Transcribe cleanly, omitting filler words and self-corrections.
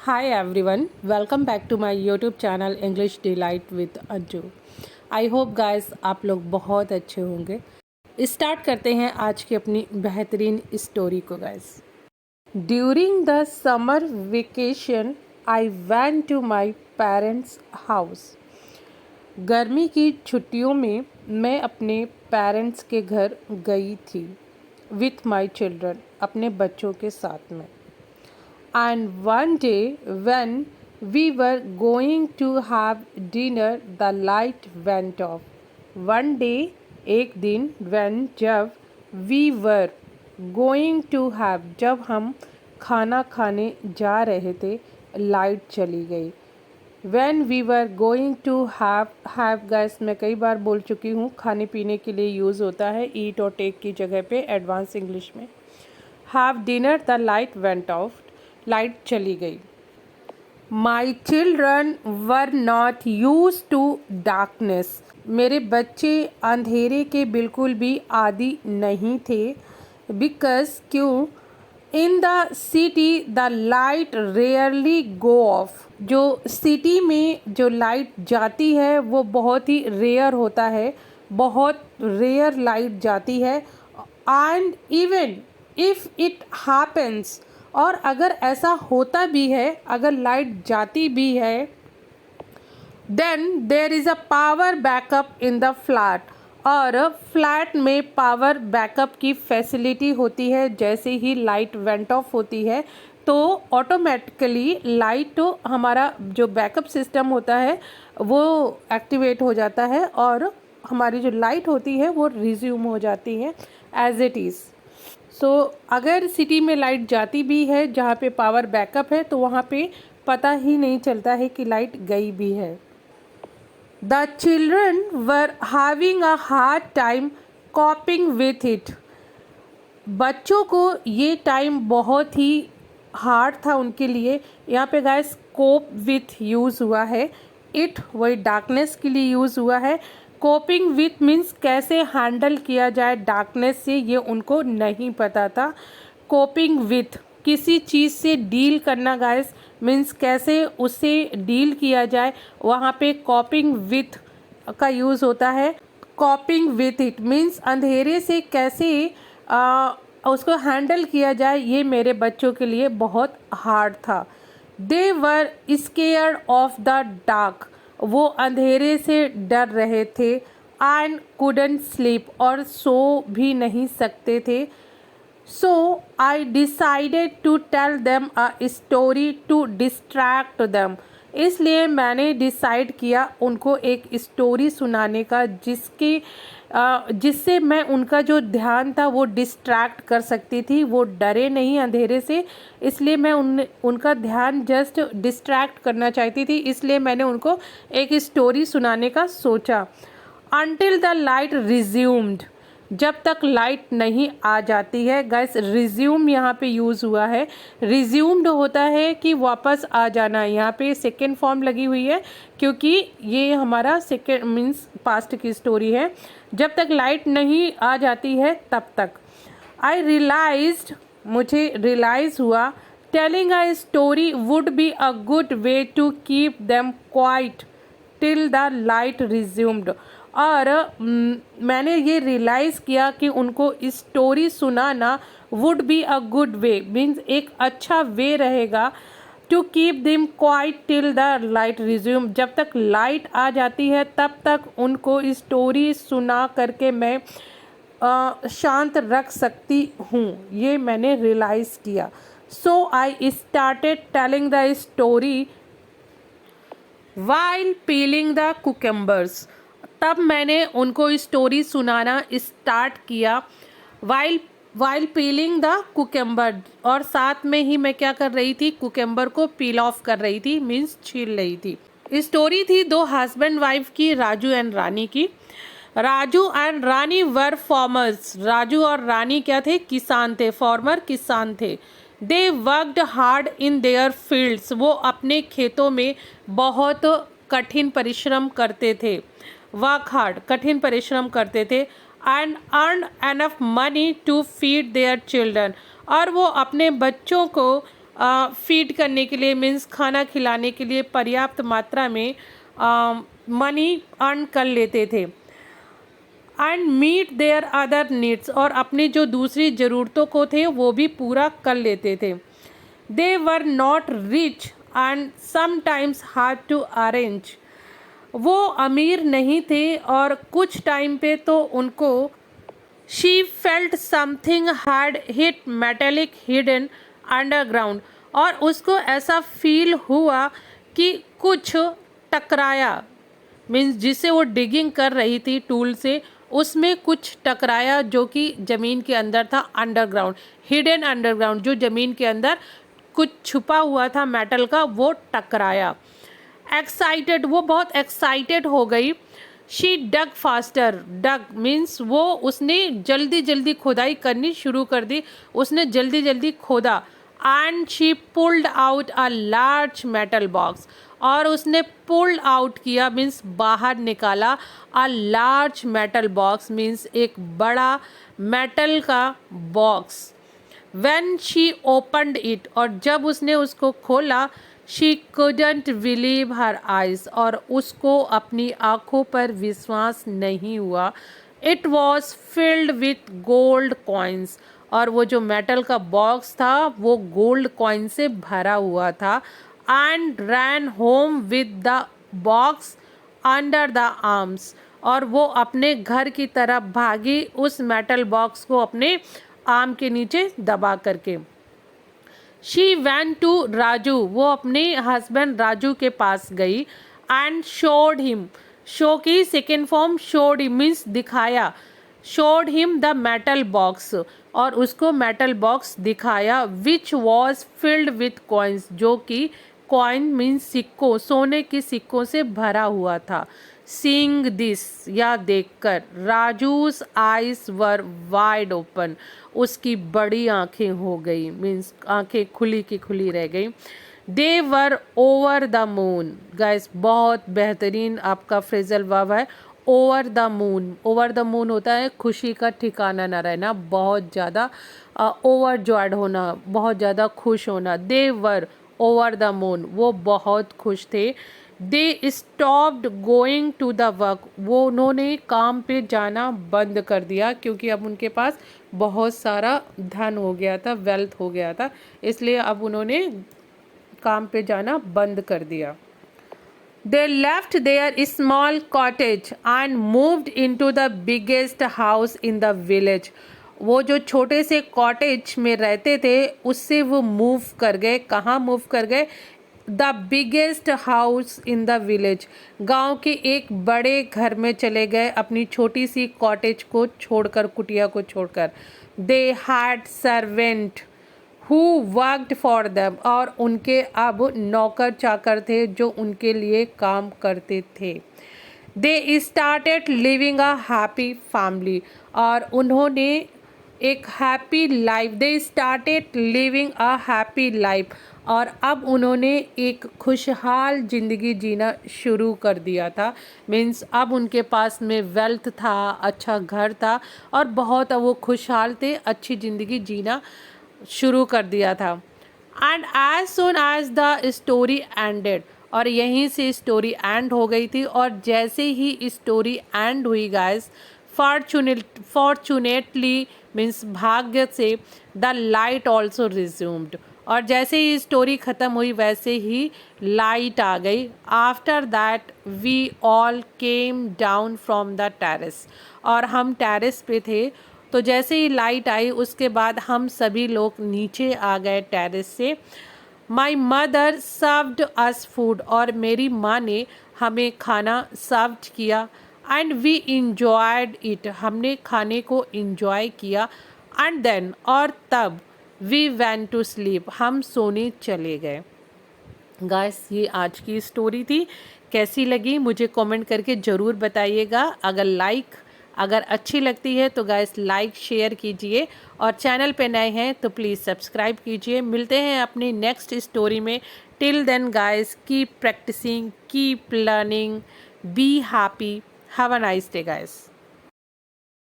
Hi everyone, welcome back to my YouTube channel English Delight with Anju. I hope guys आप लोग बहुत अच्छे होंगे। स्टार्ट करते हैं आज की अपनी बेहतरीन स्टोरी को guys. During the summer vacation I went to my parents house. गर्मी की छुट्टियों में मैं अपने पेरेंट्स के घर गई थी विथ माई चिल्ड्रन, अपने बच्चों के साथ में। And one day, when we were going to have dinner, the light went off. One day, एक दिन, when जब we were going to have जब हम खाना खाने जा रहे थे, लाइट चली गई। When we were going to have guys मैं कई बार बोल चुकी हूँ, खाने पीने के लिए यूज़ होता है eat और take की जगह पे एडवांस इंग्लिश में। Have dinner, the light went off. Light चली गई। My children were not use to darkness. मेरे बच्चे अंधेरे के बिल्कुल भी आदी नहीं थे। बिकॉज क्यों? In the city the light rarely go of. जो सिटी में जो लाइट जाती है वो बहुत ही रेयर होता है, बहुत रेयर लाइट जाती है। And even if it happens, और अगर ऐसा होता भी है, अगर लाइट जाती भी है, then there is a power backup in the flat. और फ्लैट में पावर बैकअप की फैसिलिटी होती है। जैसे ही लाइट वेंट ऑफ होती है तो ऑटोमेटिकली लाइट तो हमारा जो बैकअप सिस्टम होता है वो एक्टिवेट हो जाता है और हमारी जो लाइट होती है वो रिज्यूम हो जाती है एज इट इज़। अगर सिटी में लाइट जाती भी है जहाँ पे पावर बैकअप है तो वहाँ पे पता ही नहीं चलता है कि लाइट गई भी है। The children were having a hard time कॉपिंग with it. बच्चों को ये टाइम बहुत ही हार्ड था उनके लिए। यहाँ पे गाइस कोप विथ यूज़ हुआ है। इट वही डार्कनेस के लिए यूज़ हुआ है। कोपिंग विथ मीन्स कैसे हैंडल किया जाए डार्कनेस से, ये उनको नहीं पता था। कोपिंग विथ किसी चीज़ से डील करना गाइस मीन्स कैसे उससे डील किया जाए, वहाँ पे कॉपिंग विथ का यूज़ होता है। कॉपिंग विथ इट मीन्स अंधेरे से कैसे उसको हैंडल किया जाए, ये मेरे बच्चों के लिए बहुत हार्ड था। दे वर स्केयर्ड ऑफ द डार्क। वो अंधेरे से डर रहे थे। एंड कुडंट स्लीप, और सो भी नहीं सकते थे। So I decided to tell them a story to distract them. इसलिए मैंने डिसाइड किया उनको एक स्टोरी सुनाने का जिससे मैं उनका जो ध्यान था वो डिस्ट्रैक्ट कर सकती थी। वो डरे नहीं अंधेरे से, इसलिए मैं उनका ध्यान जस्ट डिस्ट्रैक्ट करना चाहती थी। इसलिए मैंने उनको एक स्टोरी सुनाने का सोचा। अनटिल द लाइट रिज्यूम्ड, जब तक लाइट नहीं आ जाती है। गाइस रिज्यूम यहाँ पे यूज़ हुआ है। रिज्यूम्ड होता है कि वापस आ जाना। यहाँ पे सेकेंड फॉर्म लगी हुई है क्योंकि ये हमारा सेकेंड मीन्स पास्ट की स्टोरी है। जब तक लाइट नहीं आ जाती है तब तक। आई रियलाइज्ड, मुझे रियलाइज़ हुआ, telling a story would be a good way to keep them quiet till the light resumed. और मैंने ये रियलाइज़ किया कि उनको स्टोरी सुनाना would be a good way means एक अच्छा वे रहेगा to keep them quiet till the light resume. जब तक लाइट आ जाती है तब तक उनको स्टोरी सुना करके मैं शांत रख सकती हूँ, ये मैंने रियलाइज़ किया। So I started telling the story while peeling the cucumbers. तब मैंने उनको स्टोरी सुनाना स्टार्ट किया वाइल पीलिंग द कुकम्बर, और साथ में ही मैं क्या कर रही थी, कुकम्बर को पील ऑफ कर रही थी मीन्स छील रही थी। स्टोरी थी दो हस्बैंड वाइफ की, राजू एंड रानी की। Raju and Rani were farmers. Raju और रानी क्या थे? किसान थे, फार्मर किसान थे। They worked hard in their fields. वो अपने खेतों में बहुत कठिन परिश्रम करते थे। वर्क हार्ड कठिन परिश्रम करते थे। And earn enough money to feed their children, और वो अपने बच्चों को फीड करने के लिए, मीन्स खाना खिलाने के लिए पर्याप्त मात्रा में मनी अर्न कर लेते थे। And meet their other needs, और अपनी जो दूसरी ज़रूरतों को थे वो भी पूरा कर लेते थे। They were not rich and sometimes hard to arrange, वो अमीर नहीं थे और कुछ टाइम पे तो उनको she felt something had hit metallic hidden underground, और उसको ऐसा फील हुआ कि कुछ टकराया, मीन्स जिसे वो डिगिंग कर रही थी टूल से, उसमें कुछ टकराया जो कि ज़मीन के अंदर था, अंडरग्राउंड, हिडन अंडरग्राउंड, जो ज़मीन के अंदर कुछ छुपा हुआ था मेटल का, वो टकराया। एक्साइटेड, वो बहुत एक्साइटेड हो गई। She dug faster, dug means वो उसने जल्दी जल्दी खुदाई करनी शुरू कर दी, उसने जल्दी जल्दी खोदा। And she pulled out a large metal box, और उसने पुल्ड आउट किया मीन्स बाहर निकाला, a large metal box means एक बड़ा मेटल का box. When she opened it, और जब उसने उसको खोला, she couldn't believe her eyes, और उसको अपनी आँखों पर विश्वास नहीं हुआ। It was filled with gold coins, और वो जो मेटल का बॉक्स था वो गोल्ड कॉइन से भरा हुआ था। And ran home with the box under the arms, और वो अपने घर की तरफ भागी उस मेटल बॉक्स को अपने आर्म के नीचे दबा करके। शी वेंट टू राजू, वो अपने हस्बैंड राजू के पास गई। एंड शोड हिम, शो की second form showed him means दिखाया, showed him the metal box, और उसको मेटल बॉक्स दिखाया। Which was filled with coins, जो कि कॉइन मीन्स सिक्कों, सोने के सिक्कों से भरा हुआ था। सीइंग दिस, या देखकर, Raju's eyes were wide open, उसकी बड़ी आंखें हो गई, मीन्स आंखें खुली की खुली रह गई। They were over the moon, guys बहुत बेहतरीन आपका फ्रेजल वर्ब है, over the moon. Over the moon होता है खुशी का ठिकाना न रहना, बहुत ज़्यादा ओवर जॉयड होना, बहुत ज़्यादा खुश होना। They were over the moon, वो बहुत खुश थे। They stopped going to the work, वो उन्होंने काम पे जाना बंद कर दिया, क्योंकि अब उनके पास बहुत सारा धन हो गया था, वेल्थ हो गया था, इसलिए अब उन्होंने काम पे जाना बंद कर दिया। They left their small cottage and moved into the biggest house in the village. वो जो छोटे से कॉटेज में रहते थे उससे वो मूव कर गए, कहाँ मूव कर गए? The biggest house in the village, गांव के एक बड़े घर में चले गए, अपनी छोटी सी कॉटेज को छोड़कर, कुटिया को छोड़कर। They had servant who worked for them, और उनके अब नौकर चाकर थे जो उनके लिए काम करते थे। They started living a happy family, और उन्होंने एक happy life, they started living a happy life, और अब उन्होंने एक खुशहाल ज़िंदगी जीना शुरू कर दिया था। मीन्स अब उनके पास में वेल्थ था, अच्छा घर था, और बहुत वो खुशहाल थे, अच्छी ज़िंदगी जीना शुरू कर दिया था। And as soon as the story ended, और यहीं से स्टोरी एंड हो गई थी। और जैसे ही स्टोरी एंड हुई गाइस, फॉर्चुनेटली मीन्स भाग्य से, द लाइट ऑल्सो रिज्यूम्ड, और जैसे ही स्टोरी ख़त्म हुई वैसे ही लाइट आ गई। After that we all came down from the terrace, और हम टेरेस पे थे, तो जैसे ही लाइट आई उसके बाद हम सभी लोग नीचे आ गए टेरेस से। My mother served us food, और मेरी माँ ने हमें खाना सर्व किया। एंड वी इंजॉयड इट, हमने खाने को इंजॉय किया। एंड देन, और तब, वी वेंट टू स्लीप, हम सोने चले गए। गाइस ये आज की स्टोरी थी, कैसी लगी मुझे कमेंट करके ज़रूर बताइएगा। अगर अच्छी लगती है तो गाइस लाइक शेयर कीजिए, और चैनल पे नए हैं तो प्लीज़ सब्सक्राइब कीजिए। मिलते हैं अपनी नेक्स्ट स्टोरी में। Till then guys keep practising, keep learning, be happy, have a nice day guys.